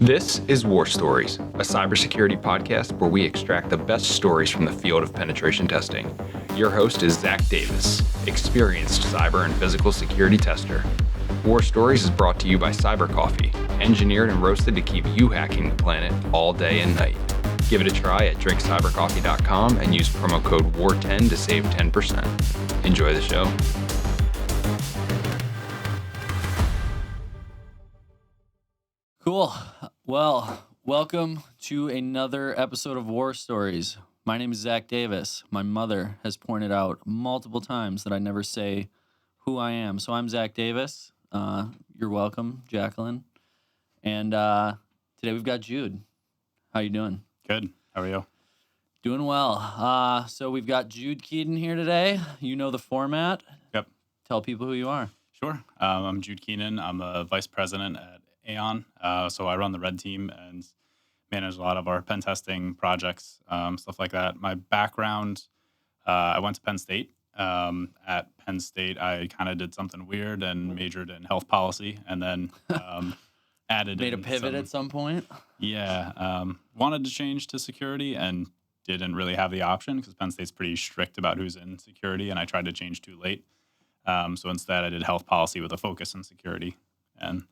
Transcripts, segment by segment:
This is War Stories, a cybersecurity podcast where we extract the best stories from the field of penetration testing. Your host is Zac Davis, experienced cyber and physical security tester. War Stories is brought to you by Cyber Coffee, engineered and roasted to keep you hacking the planet all day and night. Give it a try at drinkcybercoffee.com and use promo code WAR10 to save 10%. Enjoy the show. Cool. Well, welcome to another episode of War Stories. My name is Zac Davis. My mother has pointed out multiple times that I never say who I am. So I'm Zac Davis. You're welcome, Jacqueline. And today we've got Jude. How you doing? Good. How are you? Doing well. So we've got Jude Keenan here today. You know the format. Yep. Tell people who you are. Sure. I'm Jude Keenan. I'm a vice president at Aon. So I run the red team and manage a lot of our pen testing projects, stuff like that. My background, I went to Penn State. At Penn State, I kind of did something weird and majored in health policy, and then added Made a pivot at some point. Yeah. Wanted to change to security and didn't really have the option because Penn State's pretty strict about who's in security, and I tried to change too late. So instead, I did health policy with a focus in security, and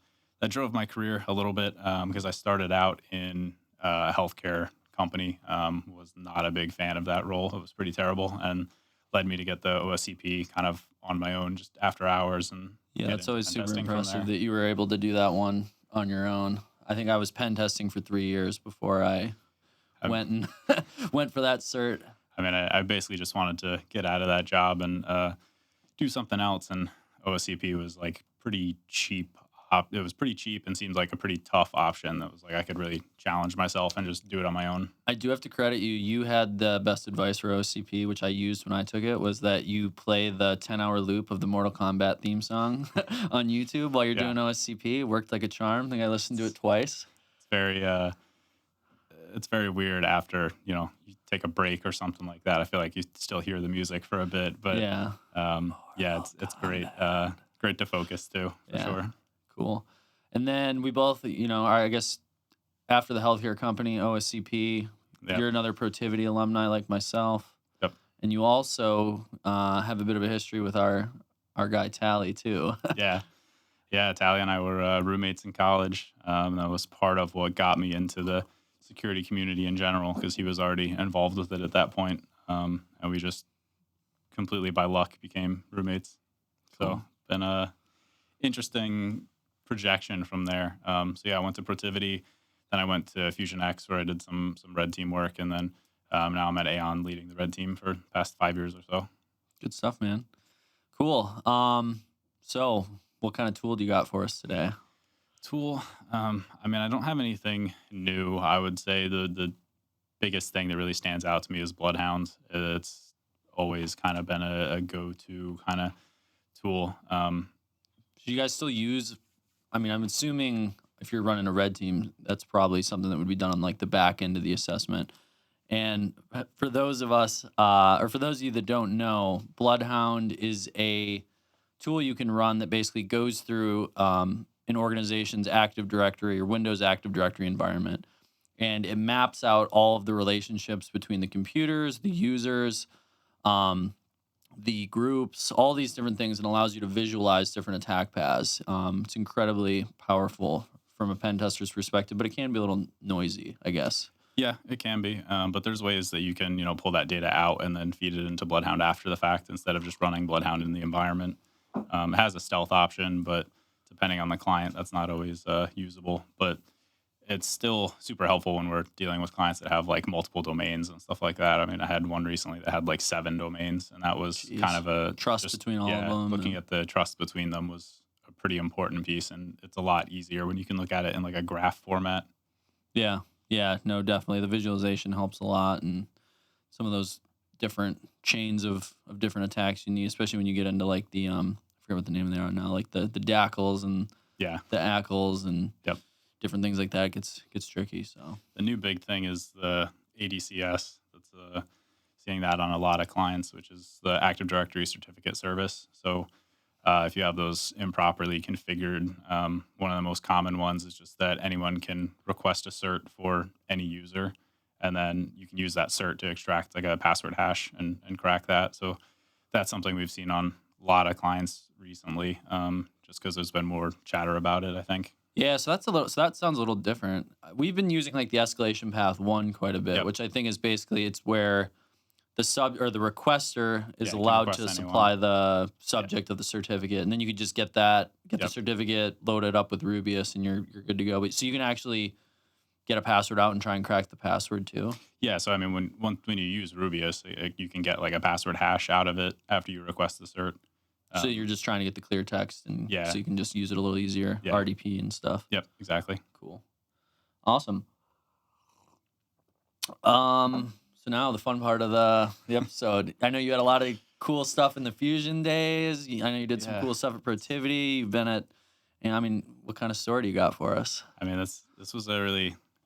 that drove my career a little bit because I started out in a healthcare company. Was not a big fan of that role. It was pretty terrible and led me to get the OSCP kind of on my own just after hours. And yeah, that's always super impressive that you were able to do that one on your own. I think I was pen testing for 3 years before I went for that cert. I mean, I basically just wanted to get out of that job and do something else. And OSCP was like pretty cheap. It was pretty cheap and seemed like a pretty tough option. That was like I could really challenge myself and just do it on my own. I do have to credit you. You had the best advice for OSCP, which I used when I took it, was that you play the 10-hour loop of the Mortal Kombat theme song on YouTube while you're doing OSCP. It worked like a charm. I think I listened to it twice. It's very weird after, you take a break or something like that. I feel like you still hear the music for a bit, but it's great. Great to focus too, for sure. Cool. And then we both, I guess after the healthcare company, OSCP, you're another Protivity alumni like myself. Yep. And you also have a bit of a history with our guy Tally too. Yeah, Tally and I were roommates in college. That was part of what got me into the security community in general because he was already involved with it at that point. And we just completely by luck became roommates. Cool. So been a interesting projection from there. I went to Protivity, then I went to FusionX where I did some red team work, and then now I'm at Aon leading the red team for the past 5 years or so. Good stuff, man. Cool. So what kind of tool do you got for us today? Tool? I don't have anything new. I would say the biggest thing that really stands out to me is BloodHound. It's always kind of been a go-to kind of tool. Do you guys still use, I'm assuming if you're running a red team, that's probably something that would be done on like the back end of the assessment. And for those of us, or for those of you that don't know, BloodHound is a tool you can run that basically goes through an organization's Active Directory or Windows Active Directory environment. And it maps out all of the relationships between the computers, the users, the groups, all these different things, and allows you to visualize different attack paths. It's incredibly powerful from a pen tester's perspective, but it can be a little noisy, I guess. Yeah, it can be. But there's ways that you can, pull that data out and then feed it into BloodHound after the fact instead of just running BloodHound in the environment. It has a stealth option, but depending on the client, that's not always usable. But it's still super helpful when we're dealing with clients that have like multiple domains and stuff like that. I had one recently that had like 7 domains, and that was kind of a trust between all of them. Looking at the trust between them was a pretty important piece, and it's a lot easier when you can look at it in like a graph format. Yeah, no, definitely. The visualization helps a lot, and some of those different chains of different attacks you need, especially when you get into like the I forget what the name of they are now, like the DACLs and the ACLs and different things like that gets tricky. So the new big thing is the ADCS. That's seeing that on a lot of clients, which is the Active Directory Certificate Service. So if you have those improperly configured. One of the most common ones is just that anyone can request a cert for any user, and then you can use that cert to extract like a password hash and crack that. So that's something we've seen on a lot of clients recently, just because there's been more chatter about it, I think. Yeah, so that sounds a little different. We've been using like the escalation path 1 quite a bit, Yep. which I think is basically it's where the the requester is Yeah, you can allowed request to anyone. supply the subject of the certificate, and then you could just get the Yep. certificate, load it up with Rubius, and you're good to go. But so you can actually get a password out and try and crack the password too. Yeah, so I mean, when you use Rubius, you can get like a password hash out of it after you request the cert. So you're just trying to get the clear text, and Yeah. so you can just use it a little easier, Yeah. RDP and stuff. Yep, exactly. Cool, awesome. So now the fun part of the episode. I know you had a lot of cool stuff in the Fusion days. I know you did some Yeah. cool stuff at Protivity. You've been at, and I mean, what kind of story do you got for us? I mean, this was a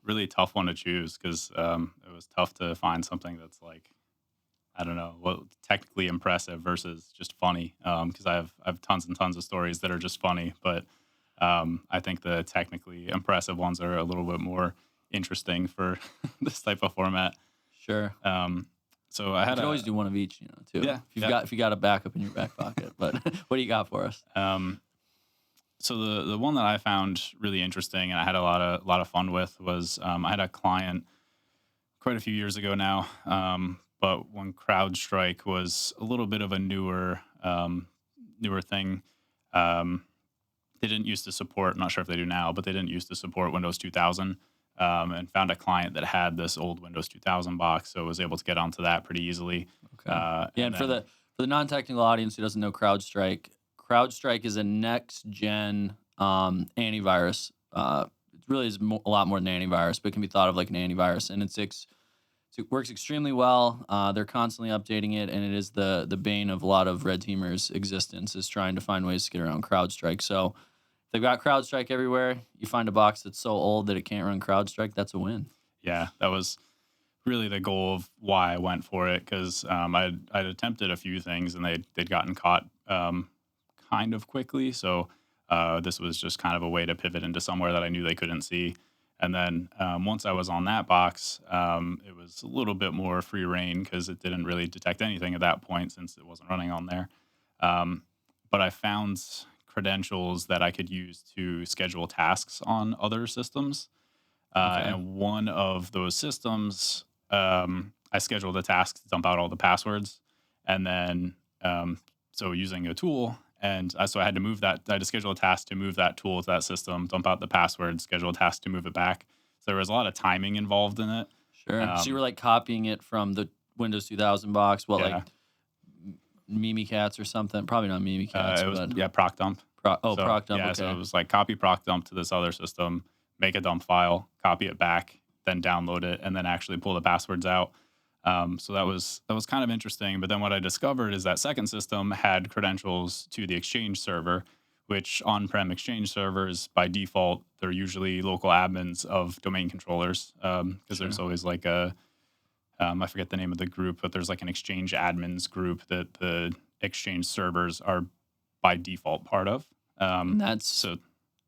really tough one to choose because it was tough to find something that's like, I don't know, what technically impressive versus just funny. Because I have tons and tons of stories that are just funny, but I think the technically impressive ones are a little bit more interesting for this type of format. Sure. So I You had could always do one of each, too. Yeah, If you got a backup in your back pocket. But what do you got for us? So the one that I found really interesting and I had a lot of fun with was I had a client quite a few years ago now, but when CrowdStrike was a little bit of a newer thing. They didn't used to support. I'm not sure if they do now, but they didn't used to support Windows 2000. And found a client that had this old Windows 2000 box, so was able to get onto that pretty easily. Okay. And for the non-technical audience who doesn't know CrowdStrike is a next-gen antivirus. It really is a lot more than antivirus, but it can be thought of like an antivirus, and it works extremely well. They're constantly updating it, and it is the bane of a lot of red teamers' existence is trying to find ways to get around CrowdStrike. So if they've got CrowdStrike everywhere, you find a box that's so old that it can't run CrowdStrike, that's a win. Yeah, that was really the goal of why I went for it, because I'd attempted a few things and they'd gotten caught kind of quickly. So this was just kind of a way to pivot into somewhere that I knew they couldn't see. And then once I was on that box, it was a little bit more free reign because it didn't really detect anything at that point since it wasn't running on there. But I found credentials that I could use to schedule tasks on other systems. And one of those systems, I scheduled a task to dump out all the passwords. And then, so using a tool, and so I had to move that. I had to schedule a task to move that tool to that system, dump out the password, schedule a task to move it back. So there was a lot of timing involved in it. Sure. So you were like copying it from the Windows 2000 box, like Mimikatz or something? Probably not Mimikatz. It was, ProcDump. ProcDump. Yeah, okay. so it was like copy ProcDump to this other system, make a dump file, copy it back, then download it, and then actually pull the passwords out. So that was kind of interesting. But then what I discovered is that second system had credentials to the Exchange server, which on-prem Exchange servers, by default, they're usually local admins of domain controllers, because there's always like I forget the name of the group, but there's like an Exchange admins group that the Exchange servers are by default part of. And that's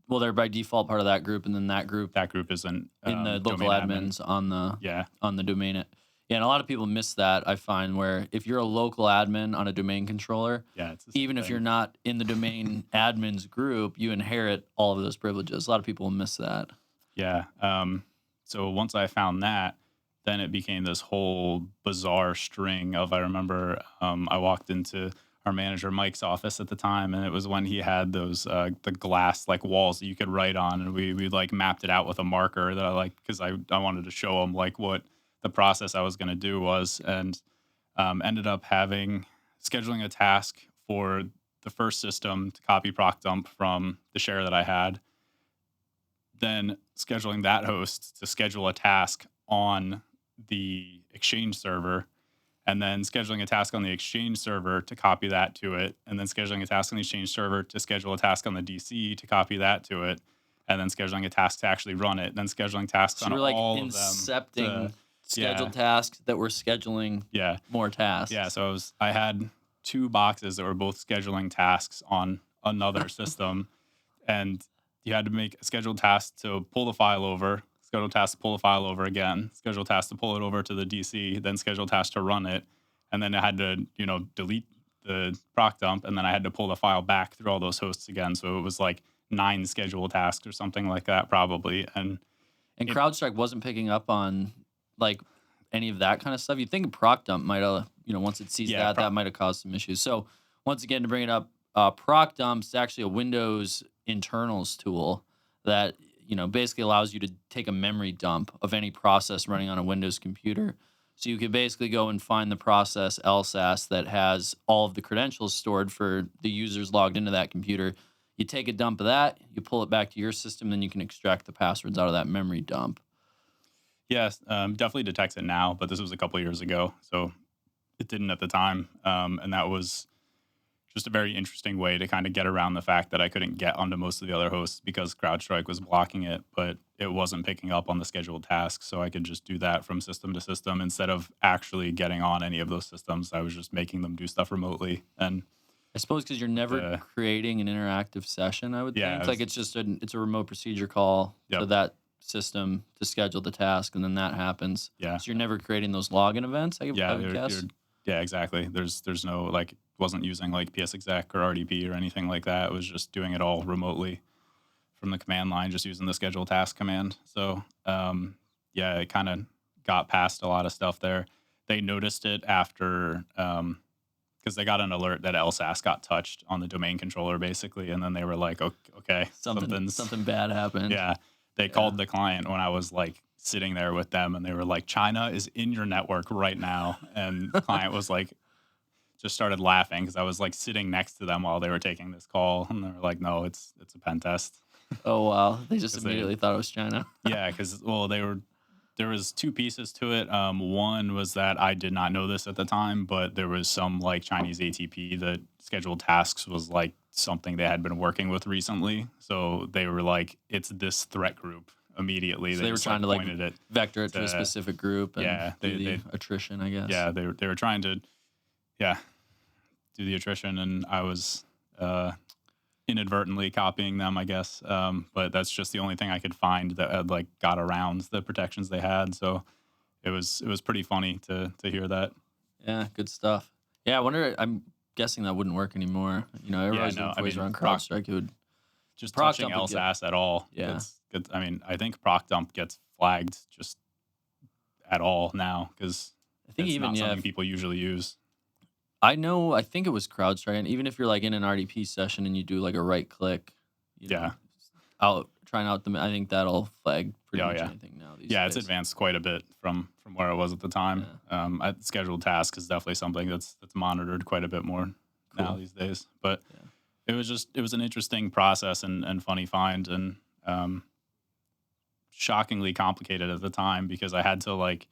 well, they're by default part of that group, and then that group isn't in the local admins on the domain. Yeah, and a lot of people miss that, I find, where if you're a local admin on a domain controller, even if you're not in the domain admins group, you inherit all of those privileges. A lot of people miss that. Yeah. So once I found that, then it became this whole bizarre string of, I remember I walked into our manager Mike's office at the time, and it was when he had those the glass like walls that you could write on, and we like mapped it out with a marker that I like because I wanted to show him like what the process I was going to do was, and ended up scheduling a task for the first system to copy ProcDump from the share that I had, then scheduling that host to schedule a task on the Exchange server, and then scheduling a task on the Exchange server to copy that to it, and then scheduling a task on the Exchange server to schedule a task on the DC to copy that to it, and then scheduling a task to actually run it, and then scheduling tasks on all of them. Incepting scheduled tasks that were scheduling more tasks. Yeah, so I had two boxes that were both scheduling tasks on another system, and you had to make a scheduled task to pull the file over, scheduled task to pull the file over again, scheduled task to pull it over to the DC, then scheduled task to run it, and then I had to, delete the ProcDump, and then I had to pull the file back through all those hosts again. So it was like 9 scheduled tasks or something like that, probably. And CrowdStrike wasn't picking up on like any of that kind of stuff. You'd think ProcDump might have, once it sees that might have caused some issues. So once again, to bring it up, ProcDump's actually a Windows internals tool that basically allows you to take a memory dump of any process running on a Windows computer. So you could basically go and find the process LSAS that has all of the credentials stored for the users logged into that computer. You take a dump of that, you pull it back to your system, then you can extract the passwords out of that memory dump. Yes, definitely detects it now, but this was a couple of years ago, so it didn't at the time. And that was just a very interesting way to kind of get around the fact that I couldn't get onto most of the other hosts because CrowdStrike was blocking it, but it wasn't picking up on the scheduled tasks. So I could just do that from system to system instead of actually getting on any of those systems. I was just making them do stuff remotely. And I suppose because you're never creating an interactive session, I would think. Like it's just it's a remote procedure call to that system to schedule the task, and then that happens. Yeah. So you're never creating those login events, I would guess. Yeah, exactly. There's no, like, wasn't using like PSExec or RDP or anything like that. It was just doing it all remotely from the command line, just using the schedule task command. So, it kind of got past a lot of stuff there. They noticed it after, because they got an alert that LSAS got touched on the domain controller, basically. And then they were like, okay, something bad happened. Yeah. They called the client when I was like sitting there with them, and they were like, China is in your network right now. And the client was like, just started laughing because I was like sitting next to them while they were taking this call. And they were like, no, it's a pen test. Oh, wow. They just immediately thought it was China. Yeah, because, there was 2 pieces to it. One was that I did not know this at the time, but there was some like Chinese ATP that scheduled tasks was like something they had been working with recently. So they were like, it's this threat group immediately. So they were trying to vector it to a specific group and do the attrition, I guess. Yeah, they were trying to, do the attrition, and I was inadvertently copying them, I guess. But that's just the only thing I could find that had like got around the protections they had. So it was pretty funny to hear that. Yeah, good stuff. Yeah, I wonder. I'm guessing that wouldn't work anymore. Everybody's employees around CrowdStrike who would just touching LSAS at all. Yeah, I think ProcDump gets flagged just at all now because I think it's not something people usually use. I think it was CrowdStrike, and even if you're like in an RDP session and you do like a right click, trying out I think that'll flag pretty much anything now. These days. It's advanced quite a bit from where it was at the time. Yeah. Scheduled task is definitely something that's monitored quite a bit more now these days. But it was an interesting process and funny find, and shockingly complicated at the time because I had to like,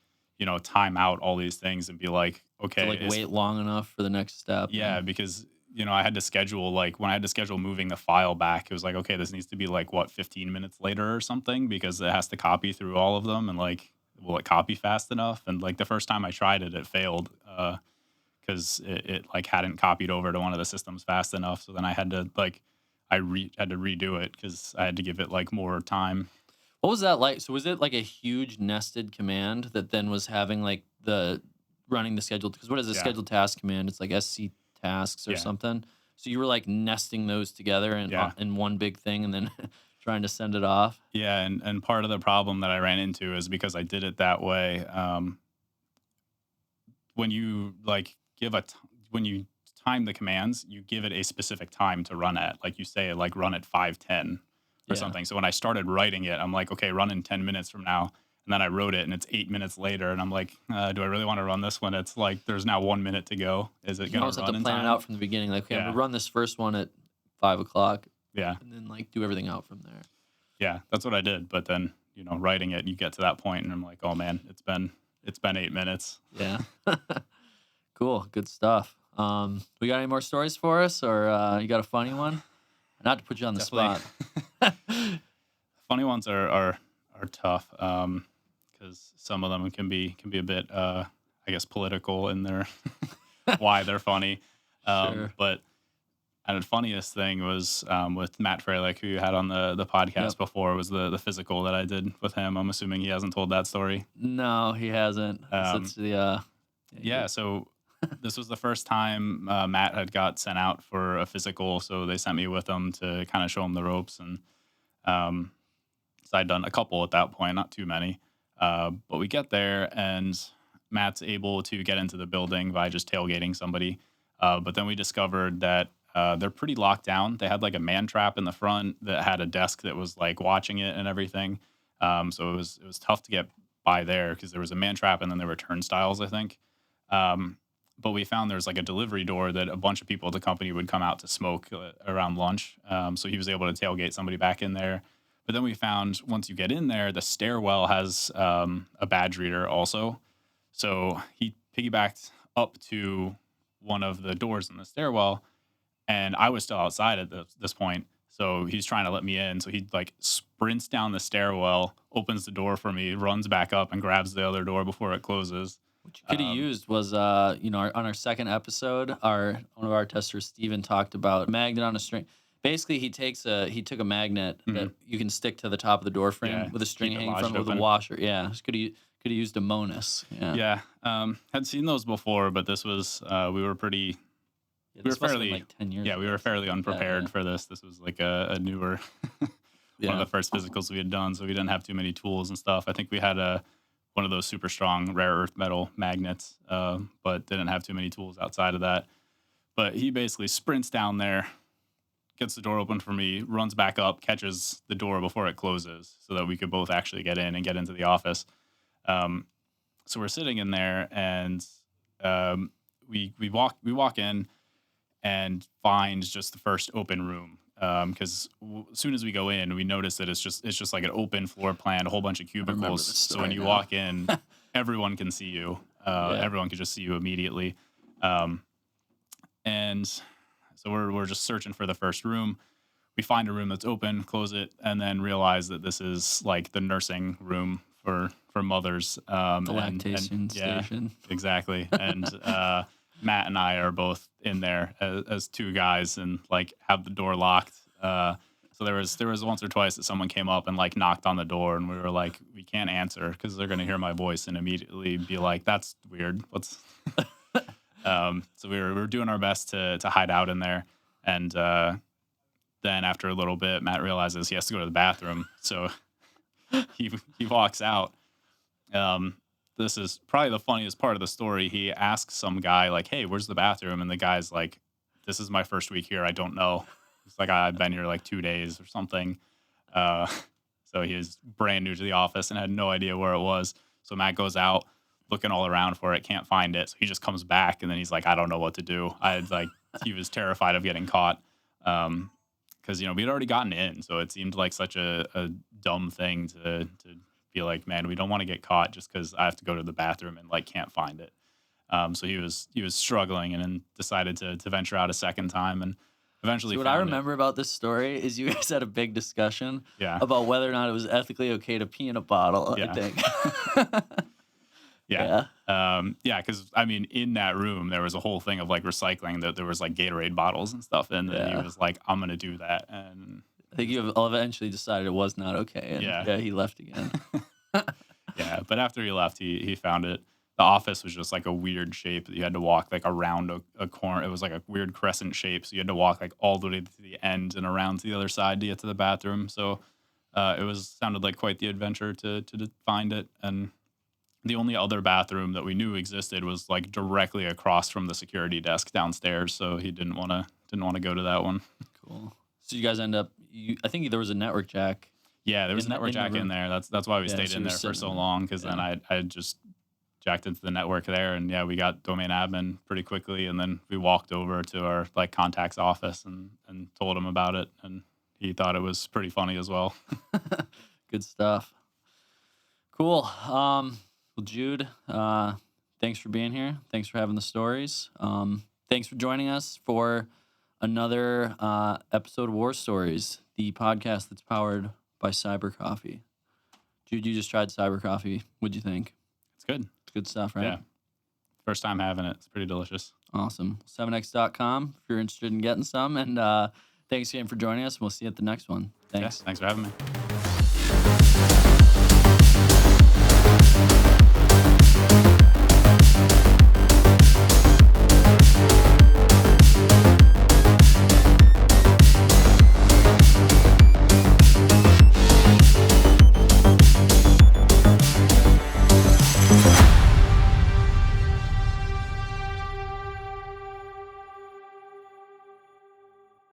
time out all these things and be like, okay. To wait long enough for the next step. Yeah, because, I had to schedule, like, when I had to schedule moving the file back, it was like, okay, this needs to be, like, 15 minutes later or something because it has to copy through all of them and, like, will it copy fast enough? And, like, the first time I tried it, it failed because it, like, hadn't copied over to one of the systems fast enough. So then I had to, like, had to redo it because I had to give it, like, more time. What was that like? So was it like a huge nested command that then was having like the running the scheduled? Because what is a scheduled task command? It's like SC tasks or something. So you were like nesting those together in one big thing and then trying to send it off. Yeah, and part of the problem that I ran into is because I did it that way. When you like when you time the commands, you give it a specific time to run at. Like you say, like run at 5:10. Or something. So when I started writing it, I'm like, okay, run in 10 minutes from now. And then I wrote it and it's 8 minutes later. And I'm like, do I really want to run this when it's like, there's now 1 minute to go? Is it going to run in time? You almost have to plan it out from the beginning. Like, okay, I'm going to run this first one at 5 o'clock. Yeah. And then like do everything out from there. Yeah, that's what I did. But then, writing it, you get to that point and I'm like, oh man, it's been 8 minutes. Yeah. Cool. Good stuff. We got any more stories for us or you got a funny one? Not to put you on the spot. Funny ones are tough because some of them can be a bit, I guess, political in their why they're funny. Sure. But And the funniest thing was with Matt Freilich, who you had on the podcast before, was the physical that I did with him. I'm assuming he hasn't told that story. No, he hasn't. It's the Yeah, so this was the first time Matt had got sent out for a physical, so they sent me with him to kind of show him the ropes. And so I'd done a couple at that point, not too many. But we get there, and Matt's able to get into the building by just tailgating somebody. But then we discovered that they're pretty locked down. They had like a man trap in the front that had a desk that was like watching it and everything. So it was tough to get by there because there was a man trap and then there were turnstiles, I think. But we found there's like a delivery door that a bunch of people at the company would come out to smoke around lunch. So he was able to tailgate somebody back in there. But then we found once you get in there, the stairwell has a badge reader also. So he piggybacked up to one of the doors in the stairwell, and I was still outside at this point. So he's trying to let me in. So he like sprints down the stairwell, opens the door for me, runs back up and grabs the other door before it closes. What you could have used was, on our second episode, one of our testers, Steven, talked about magnet on a string. Basically, he took a magnet that you can stick to the top of the door frame with a string hanging from it with a washer. Yeah, could have used a Monus. Yeah. Had seen those before, but this was we were pretty. Yeah, we were fairly like 10 years. Yeah, we were fairly unprepared for this. This was like a newer one of the first physicals we had done, so we didn't have too many tools and stuff. I think we had one of those super strong rare earth metal magnets, but didn't have too many tools outside of that. But he basically sprints down there, gets the door open for me, runs back up, catches the door before it closes so that we could both actually get in and get into the office. So we're sitting in there, and we walk in and find just the first open room. Because as soon as we go in, we notice that it's just like an open floor plan, a whole bunch of cubicles. So when you walk in, everyone can see you. Everyone can just see you immediately. And so we're just searching for the first room. We find a room that's open, close it, and then realize that this is like the nursing room for mothers. The lactation station. Yeah, exactly. And Matt and I are both in there as two guys and like have the door locked. So there was once or twice that someone came up and like knocked on the door, and we were like, we can't answer because they're gonna hear my voice and immediately be like, that's weird. What's so we were doing our best to hide out in there, and then after a little bit, Matt realizes he has to go to the bathroom, so he walks out. This is probably the funniest part of the story. He asks some guy like, "Hey, where's the bathroom?" And the guy's like, "This is my first week here. I don't know." It's like, I've been here like 2 days or something. So he was brand new to the office and had no idea where it was. So Matt goes out looking all around for it, can't find it. So he just comes back, and then he's like, "I don't know what to do." He was terrified of getting caught. Because we'd already gotten in, so it seemed like such a dumb thing to be like, man, we don't want to get caught just because I have to go to the bathroom and like can't find it. So he was struggling, and then decided to venture out a second time, and eventually. So what I remember about this story is you guys had a big discussion about whether or not it was ethically okay to pee in a bottle. I think. Yeah. Because in that room there was a whole thing of like recycling. That there was like Gatorade bottles and stuff, and then he was like, "I'm gonna do that." And I think you eventually decided it was not okay. And he left again. Yeah, but after he left, he found it. The office was just like a weird shape that you had to walk like around a corner. It was like a weird crescent shape, so you had to walk like all the way to the end and around to the other side to get to the bathroom. So it sounded like quite the adventure to find it. And the only other bathroom that we knew existed was like directly across from the security desk downstairs. So he didn't want to go to that one. Cool. So you guys end up. I think there was a network jack. Yeah, there was a network jack in there. That's why we stayed in there for so long, because then I just jacked into the network there, and we got domain admin pretty quickly, and then we walked over to our like contact's office and told him about it, and he thought it was pretty funny as well. Good stuff. Cool. Well, Jude, thanks for being here. Thanks for having the stories. Thanks for joining us for another episode of War Stories, the podcast that's powered by Cyber Coffee. Jude, you just tried Cyber Coffee. What'd you think? It's good. It's good stuff, right? Yeah. First time having it. It's pretty delicious. Awesome. 7x.com if you're interested in getting some. And thanks again for joining us. We'll see you at the next one. Thanks. Yeah, thanks for having me.